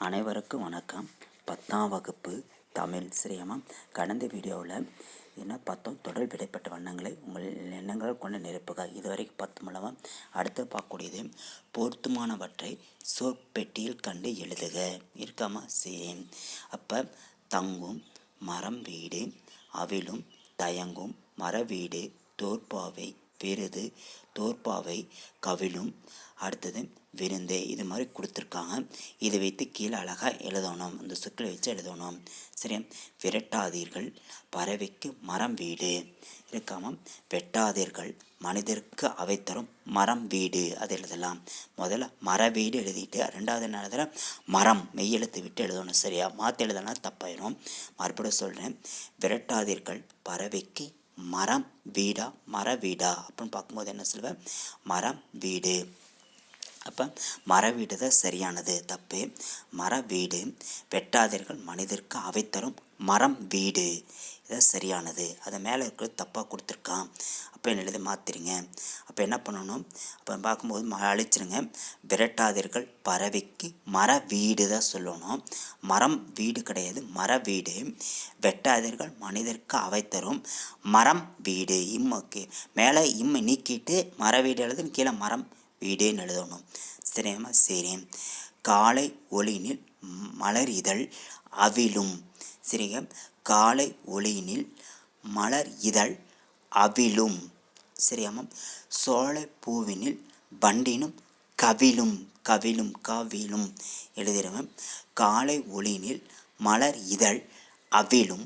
அனைவருக்கும் வணக்கம். 10ஆம் வகுப்பு தமிழ் சரியாமா. கடந்த வீடியோவில் என்ன பார்த்தோம்? தொடர் விடைப்பட்ட வண்ணங்களை உங்கள் எண்ணங்கள் கொண்டு நிரப்புக. இதுவரைக்கும் 10 மூலமாக அடுத்து பார்க்கக்கூடியது பொருத்தமானவற்றை சொற்பெட்டியில் கண்டு எழுதுக. இருக்காமா? சரி. அப்போ தங்கும் மரம் வீடு, அவிழும் தயங்கும் மர வீடு, தோற்பாவை விருது, தோற்பாவை கவிழும், அடுத்தது விருந்தே. இது மாதிரி கொடுத்துருக்காங்க. இதை வைத்து கீழே அழகாக எழுதணும். இந்த சொற்களை வச்சு எழுதணும். சரி. விரட்டாதீர்கள் பறவைக்கு மரம் வீடு இருக்காம. வெட்டாதீர்கள் மனிதருக்கு அவை தரும் மரம் வீடு. அது எழுதலாம். முதல்ல மர வீடு எழுதிட்டு ரெண்டாவது என்ன எழுதுற? மரம் மெய் எழுத்து விட்டு எழுதணும். சரியா? மாற்றி எழுதனா தப்பாயிரும். மறுபடியும் சொல்கிறேன். விரட்டாதீர்கள் பறவைக்கு மரம் வீடா மர வீடா அப்படின்னு பார்க்கும்போது என்ன சொல்லுவேன்? மரம் வீடு. அப்போ மர வீடு தான் சரியானது. தப்பு. மர வீடு. வெட்டாதீர்கள் மனிதருக்கு அவை தரும் மரம் வீடு இதான் சரியானது. அதை மேலே இருக்கிறது தப்பாக கொடுத்துருக்கான். அப்போ என்ன எழுதி மாற்றிடுங்க. அப்போ என்ன பண்ணணும்? அப்போ பார்க்கும்போது அழிச்சிருங்க. விரட்டாதீர்கள் பறவைக்கு மர வீடு தான் சொல்லணும். மரம் வீடு கிடையாது, மர வீடு. வெட்டாதீர்கள் மனிதருக்கு அவை தரும் மரம் வீடு. இம்முக்கு மேலே இம்மை நீக்கிட்டு மர வீடு எழுதுன்னு கீழே மரம் வீடுன்னு எழுதணும். சரியாமா? சரி. காலை ஒளியினில் மலர் இதழ் அவிழும். சரிங்க. காலை ஒளியினில் மலர் இதழ் அவிழும். சரியாமா? சோலை பூவினில் வண்டினும் கவிழும். கவிழும் கவிழும் எழுதிடுவேன். காலை ஒளியினில் மலர் இதழ் அவிழும்,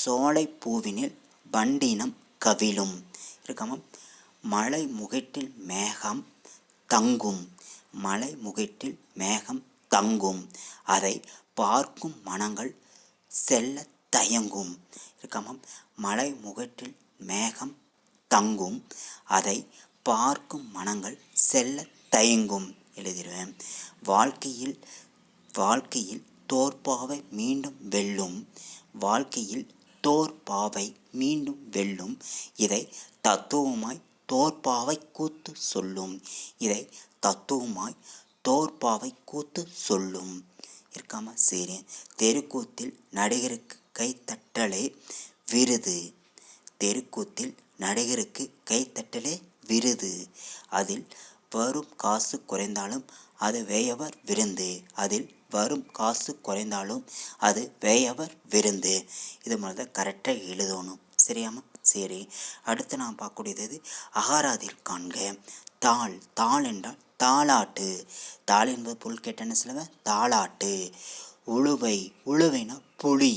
சோலை பூவினில் வண்டினம் கவிழும். இருக்காமா? மலை முகட்டில் மேகம் தங்கும். மலை முகட்டில் மேகம் தங்கும், அதை பார்க்கும் மனங்கள் செல்ல தயங்கும். இருக்காமா? மலை முகட்டில் மேகம் தங்கும், அதை பார்க்கும் மனங்கள் செல்ல தயங்கும் எழுதிடுவேன். வாழ்க்கையில் வாழ்க்கையில் தோற்பாவை மீண்டும் வெல்லும். வாழ்க்கையில் தோற்பாவை மீண்டும் வெல்லும், இதை தத்துவமாய் தோற்பாவை கூத்து சொல்லும். இதை தத்துவமாய் தோற்பாவை கூத்து சொல்லும். இருக்காமா? சரி. தெருக்கூத்தில் நடிகருக்கு கைத்தட்டலே விருது. தெருக்கூத்தில் நடிகருக்கு கைத்தட்டலே விருது. அதில் வரும் காசு குறைந்தாலும் அது வேயவர் விருந்து. அதில் வரும் காசு குறைந்தாலும் அது வேயவர் விருந்து. இது மாதிரி தான் கரெக்டாக எழுதணும். சரியாமா? சரி. அடுத்து நான் பார்க்கக்கூடியது அகராதியில் காண்க. தாள். தாள் என்றால் தாளாட்டு. தாள் என்பது பொருள் கேட்டேன்னு சொல்லுவேன். தாளாட்டு. உழுவை. உழுவைனா புலி.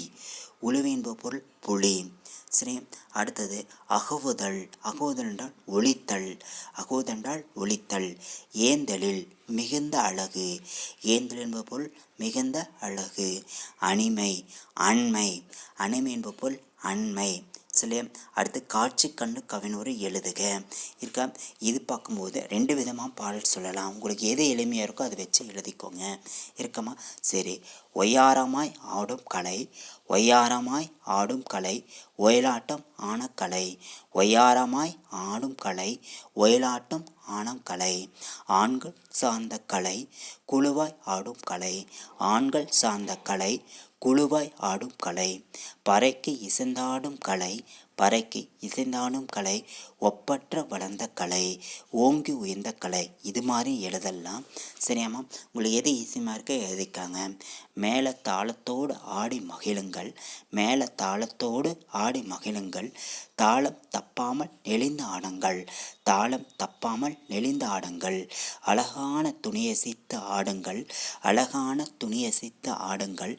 உழுவை என்பது பொருள் புலி. சரி. அடுத்தது அகவுதல். அகவுதல் என்றால் ஒளித்தல். அகவுதல் என்றால் ஒளித்தல். ஏந்தலில் மிகுந்த அழகு. ஏந்தல் என்பது பொருள் மிகுந்த அழகு. அணிமை. அண்மை. அணிமை என்பது பொருள் அண்மை. சரி. அடுத்து காட்சி கண்டு கவினுரை எழுதுக. இருக்கா? இது பார்க்கும்போது 2 விதமாக பாடல் சொல்லலாம். உங்களுக்கு எது எளிமையாக இருக்கோ அதை வச்சு எழுதிக்கோங்க. இருக்கமா? சரி. ஒய்யாரமாய் ஆடும் கலை. ஒய்யாரமாய் ஆடும் கலை ஒயிலாட்டம் ஆன கலை. ஒய்யாரமாய் ஆடும் கலை ஒயிலாட்டம் ஆனம் கலை. ஆண்கள் சார்ந்த கலை குழுவாய் ஆடும் கலை. ஆண்கள் சார்ந்த கலை குழுவாய் ஆடும் கலை. பறைக்கு இசைந்தாடும் கலை. பறைக்கு இசைந்தாடும் கலை ஒப்பற்ற வளர்ந்த கலை ஓங்கி உயர்ந்த கலை. இது மாதிரி எழுதலாம். சரியாமா? உங்களுக்கு எது ஈஸியாக இருக்க எழுதிக்காங்க. மேலே தாளத்தோடு ஆடி மகிழுங்கள். மேலே தாளத்தோடு ஆடி மகிழுங்கள். தாளம் தப்பாமல் நெளிந்து ஆடுங்கள். தாளம் தப்பாமல் நெளிந்து ஆடுங்கள். அழகான துணியசைத்து ஆடுங்கள். அழகான துணியசைத்து ஆடுங்கள்.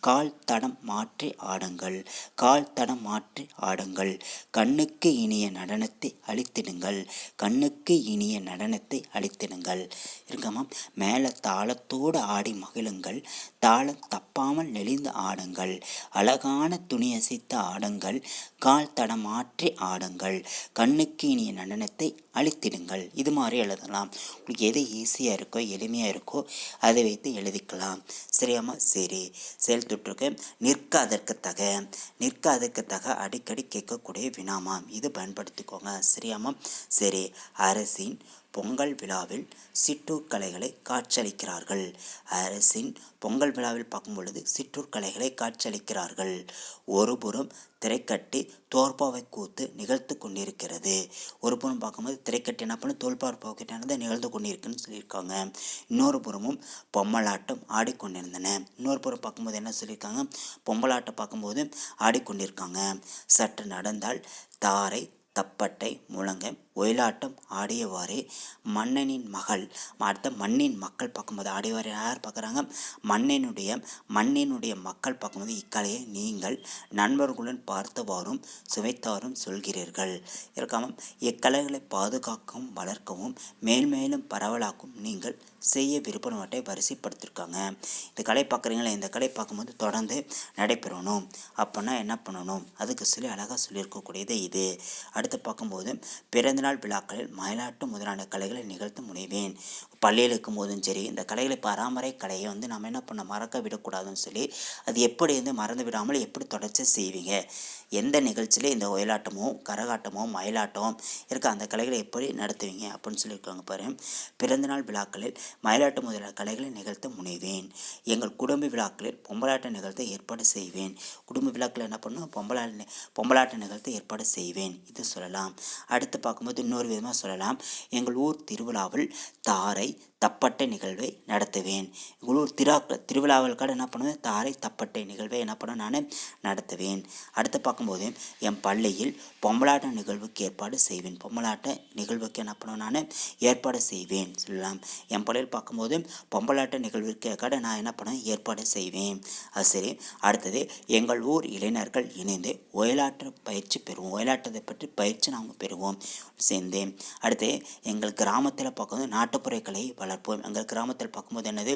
கால் தடம் மாற்றி ஆடுங்கள். கால் தடம் மாற்றி ஆடுங்கள். கண்ணுக்கு இனிய நடனத்தை அளித்திடுங்கள். கண்ணுக்கு இனிய நடனத்தை அளித்திடுங்கள். இருக்காமா? மேலே தாளத்தோடு ஆடி மகிழுங்கள். தாளம் தப்பாமல் நெளிந்து ஆடுங்கள். அழகான துணியசைத்து ஆடுங்கள். கால் தடம் மாற்றி ஆடுங்கள். கண்ணுக்கு இனிய நடனத்தை அளித்திடுங்கள். இது மாதிரி எழுதலாம். உங்களுக்கு எது ஈஸியாக இருக்கோ எளிமையாக இருக்கோ அதை வைத்து எழுதிக்கலாம். சரியாமா? சரி. செயல் தொற்றுக்கு நிற்க அதற்கு தக. நிற்க அதற்கு தக அடிக்கடி கேட்கக்கூடிய வினாமாம். இது பயன்படுத்திக்கோங்க. சரியாமா? சரி. அரசின் பொங்கல் விழாவில் சிற்றூர் கலைகளை காட்சியளிக்கிறார்கள். அரசின் பொங்கல் விழாவில் பார்க்கும் பொழுது சிற்றூர் கலைகளை காட்சியளிக்கிறார்கள். ஒருபுறம் திரைக்கட்டி தோற்பாவை கூத்து நிகழ்த்து கொண்டிருக்கிறது. ஒரு புறம் பார்க்கும்போது திரைக்கட்டி என்ன பண்ணு தோல்பாவை நிகழ்ந்து கொண்டிருக்குன்னு சொல்லியிருக்காங்க. இன்னொரு புறமும் பொம்மலாட்டம் ஆடிக்கொண்டிருந்தன. இன்னொரு புறம் பார்க்கும்போது என்ன சொல்லியிருக்காங்க, பொம்மலாட்டம் பார்க்கும்போது ஆடிக்கொண்டிருக்காங்க. சற்று நடந்தால் தாரை தப்பட்டை முழங்க ஒயிலாட்டம் ஆடியவாறே மன்னனின் மகள் அடுத்த மண்ணின் மக்கள் பார்க்கும்போது ஆடியவாறு யார் பார்க்குறாங்க, மண்ணினுடைய மக்கள் பார்க்கும்போது இக்கலையை நீங்கள் நண்பர்களுடன் பார்த்தவாறும் சுவைத்தாரும் சொல்கிறீர்கள். இருக்காம இக்கலைகளை பாதுகாக்கவும் வளர்க்கவும் மேல்மேலும் பரவலாக்கும் நீங்கள் செய்ய விருப்பவற்றை வரிசைப்படுத்திருக்காங்க. இந்த கலை பார்க்குறீங்களா, இந்த கலை பார்க்கும்போது தொடர்ந்து நடைபெறணும் அப்படின்னா என்ன பண்ணணும் அதுக்கு சொல்லி அழகாக சொல்லியிருக்கக்கூடியது இது. அடுத்து பார்க்கும்போது பிறந்தநாள் விழாக்களில் மயிலாட்டம் முதலான கலைகளை நிகழ்த்த முனைவேன். பள்ளியில் இருக்கும் போதும் சரி இந்த கலைகளை பராமரை கலையை நம்ம என்ன பண்ண மறக்க விடக்கூடாதுன்னு சொல்லி அது எப்படி மறந்து விடாமல் எப்படி தொடர்ச்சி செய்வீங்க, எந்த நிகழ்ச்சியிலே இந்த ஒயிலாட்டமோ கரகாட்டமோ மயிலாட்டமோ இருக்க அந்த கலைகளை எப்படி நடத்துவீங்க அப்படின்னு சொல்லியிருக்காங்க பாரு. பிறந்தநாள் விழாக்களில் மயிலாட்டம் முதலான கலைகளை நிகழ்த்த முனைவேன். எங்கள் குடும்ப விழாக்களில் பொம்பலாட்ட நிகழ்த்த ஏற்பாடு செய்வேன். குடும்ப விழாக்களில் என்ன பண்ணும் பொம்பலாட்ட நிகழ்த்த ஏற்பாடு செய்வேன் இது சொல்லலாம். அடுத்து பார்க்கும்போது இன்னொரு விதமாக சொல்லலாம், எங்கள் ஊர் திருவிழாவில் தாரை தப்பட்டை நிகழ்வை நடத்துவேன். எங்கள் ஊர் திருவிழாவுக்காக என்ன பண்ணுவேன், தாரை தப்பட்டை நிகழ்வை என்ன பண்ண நான் நடத்துவேன். அடுத்து பார்க்கும்போது என் பள்ளியில் பொம்பலாட்ட நிகழ்வுக்கு ஏற்பாடு செய்வேன். பொம்பலாட்ட நிகழ்வுக்கு என்ன பண்ணுவேன் நான் ஏற்பாடு செய்வேன் சொல்லலாம். என் பள்ளியில் பார்க்கும்போது பொம்பலாட்ட நிகழ்வுக்கு நான் என்ன பண்ணுவேன் ஏற்பாடு செய்வேன். அது சரி. அடுத்தது எங்கள் ஊர் இளைஞர்கள் இணைந்து ஒயிலாட்ட பயிற்சி பெறுவோம். ஒயிலாட்டத்தை பற்றி பயிற்சி நாங்கள் பெறுவோம் சேர்ந்து. அடுத்து எங்கள் கிராமத்தில் பார்க்கும்போது நாட்டுப்புற கலையை வளர்ப்போம். எங்கள் கிராமத்தில் பார்க்கும்போது என்னது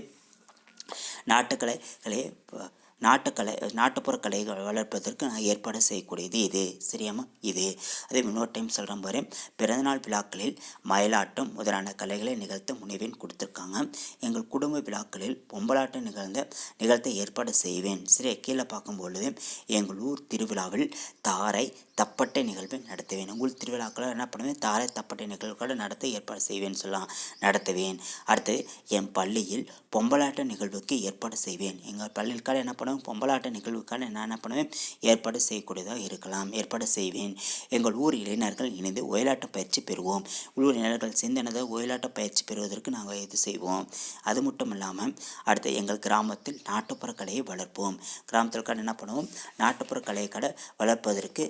நாட்டுப்புற கலைகள் வளர்ப்பதற்கு நான் ஏற்பாடு செய்யக்கூடியது இது. சரியாமா இது. அதே இன்னொரு டைம் சொல்கிறேன் பாரு. பிறந்தநாள் விழாக்களில் மயிலாட்டம் முதலான கலைகளை நிகழ்த்த முனைவேன் கொடுத்துருக்காங்க. எங்கள் குடும்ப விழாக்களில் பொம்பலாட்டம் நிகழ்த்த ஏற்பாடு செய்வேன். சரி. கீழே பார்க்கும்பொழுது எங்கள் ஊர் திருவிழாவில் தாரை தப்பட்டை நிகழ்வை நடத்துவேன். உங்கள் திருவிழாக்களை என்ன பண்ணுவேன், தாரை தப்பட்டை நிகழ்வுகளை நடத்த ஏற்பாடு செய்வேன் சொல்லலாம், நடத்துவேன். அடுத்து என் பள்ளியில் பொம்பலாட்ட நிகழ்வுக்கு ஏற்பாடு செய்வேன். எங்கள் பள்ளிக்கால என்ன பண்ணுவேன், பொம்பலாட்ட நிகழ்வுக்கான நான் என்ன பண்ணுவேன் ஏற்பாடு செய்யக்கூடியதாக இருக்கலாம், ஏற்பாடு செய்வேன். எங்கள் ஊர் இளைஞர்கள் இணைந்து ஒயிலாட்ட பயிற்சி பெறுவோம். உள்ளூர் இளைஞர்கள் சேர்ந்து எனது ஒயிலாட்ட பயிற்சி பெறுவதற்கு நாங்கள் இது செய்வோம். அது மட்டும் இல்லாமல் அடுத்து எங்கள் கிராமத்தில் நாட்டுப்புற கலையை வளர்ப்போம். கிராமத்திற்கான என்ன பண்ணுவோம், நாட்டுப்புற கலையை வளர்ப்பதற்கு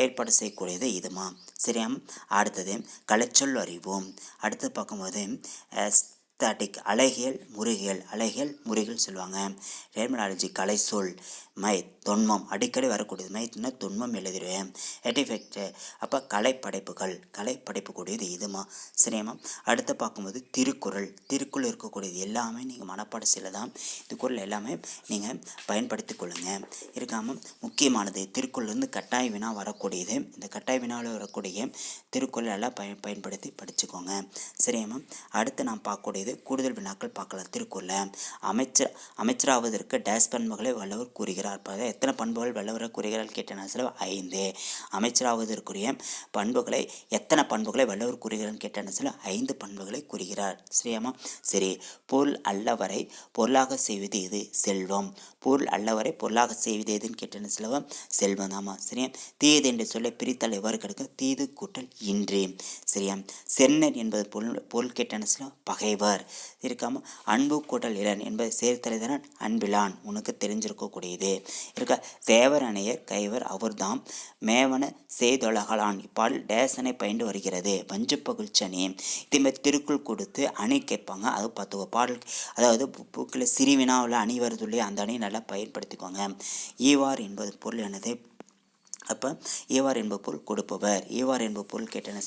ஏற்பாடு செய்யக்கூடியது இதுமா. சரியா. அடுத்தது கலைச்சொல் அறிவோம். அடுத்து பார்க்கும்போது ஸ்டாட்டிக் அழகியல் முறைகள் சொல்லுவாங்க. டெர்மினாலஜி கலை சொல் மை தொன்மம் அடிக்கடி வரக்கூடியது. மைனா தொன்மம் எழுதிடுவேன். எட்டிஃபெக்ட் அப்போ கலைப்படைப்பு கூடியது இதுமா. சரியாமா. அடுத்து பார்க்கும்போது திருக்குறள் இருக்கக்கூடியது எல்லாமே நீங்கள் மனப்பாடம் செய்யலாம். இந்த குறள் எல்லாமே நீங்கள் பயன்படுத்தி கொள்ளுங்க. இருக்காமல் முக்கியமானது திருக்குறள்லேருந்து கட்டாய வினா வரக்கூடியது. இந்த கட்டாய வினாவில் வரக்கூடிய திருக்குறள் எல்லாம் பயன்படுத்தி படிச்சுக்கோங்க. சரியாமா. அடுத்து நான் பார்க்கக்கூடியது கூடுதல் வினாக்கள் பார்க்கலாம். திருக்குறள் அமைச்சராவதற்கு டேஸ் பண்புகளை வள்ளுவர் கூறுகிறார். எத்தனை பண்புகள் வள்ளுவர் கூறுகிறார் கேட்டேன்னா 5. அமைச்சராவதற்குரிய பண்புகளை எத்தனை பண்புகளை வள்ளுவர் கூறுகிறார் கேட்டேன்னா 5 பண்புகளை கூறுகிறார். சரியாமா. சரி. பொருள் அல்லவரை பொருளாக செய்வது எது, செல்வம். பொருள் அல்லவரை பொருளாக செய்வது எதுன்னு கேட்டேன்னா செல்வம் தாமா. சரியா. தீயது என்று சொல்ல பிரித்தால் எவ்வாறு கிடைக்கும், தீது கூட்டல் இன்றி. சரியா. சென்னர் என்பது பொருள் கேட்டேன்னா பகைவர். இருக்காம அன்பு கூட்டல் இளன் என்பது சேர்த்தலைதான் அன்பிலான், உனக்கு தெரிஞ்சிருக்கக்கூடியது. இருக்க தேவரணையர் கைவர் அவர்தாம் மேவன செய்தொழகலான் இப்பால் டேசனை பயின்று வருகிறது. வஞ்சு பகுச்சனி இதேமாதிரி திருக்குள் கொடுத்து அணி கேட்பாங்க. அது பார்த்துக்கோ. பாடல் அதாவது பூக்கில் சிறுவினாவில் அணி வருதுள்ளே அந்த அணி நல்லா பயன்படுத்திக்கோங்க. ஈவார் என்பது பொருள் என்னது, அப்போ ஈவார் என்பது பொருள் கொடுப்பவர். ஈவார் என்பது பொருள் கேட்டன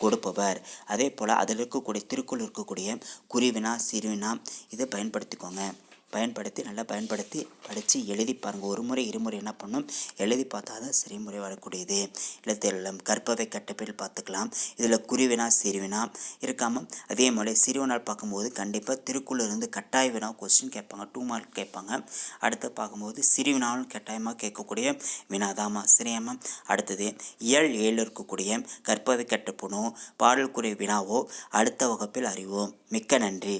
கொடுப்பவர். அதே போல் அதில் இருக்கக்கூடிய திருக்குள் இருக்கக்கூடிய குறிவினா சிறுவினா இதை பயன்படுத்திக்கோங்க. நல்லா பயன்படுத்தி படித்து எழுதி பாருங்கள். ஒரு முறை இருமுறை என்ன பண்ணும், எழுதி பார்த்தா தான் சரிமுறை வரக்கூடியது. எழுத்தெல்லாம் கற்பவை கட்டப்பில் பார்த்துக்கலாம். இதில் குறிவினா சிறுவினா இருக்காமல் அதே மாதிரி சிறுவினால் பார்க்கும்போது கண்டிப்பாக திருக்குறளிலிருந்து கட்டாய வினா கொஸ்டின் கேட்பாங்க, 2 மார்க் கேட்பாங்க. அடுத்து பார்க்கும்போது சிறுவினாலும் கட்டாயமாக கேட்கக்கூடிய வினாதாமா சரியாமா. அடுத்தது இயல் 7 இருக்கக்கூடிய கற்பவை கட்டப்படும் பாடல் குறி வினாவோ அடுத்த வகுப்பில் அறிவோம். மிக்க நன்றி.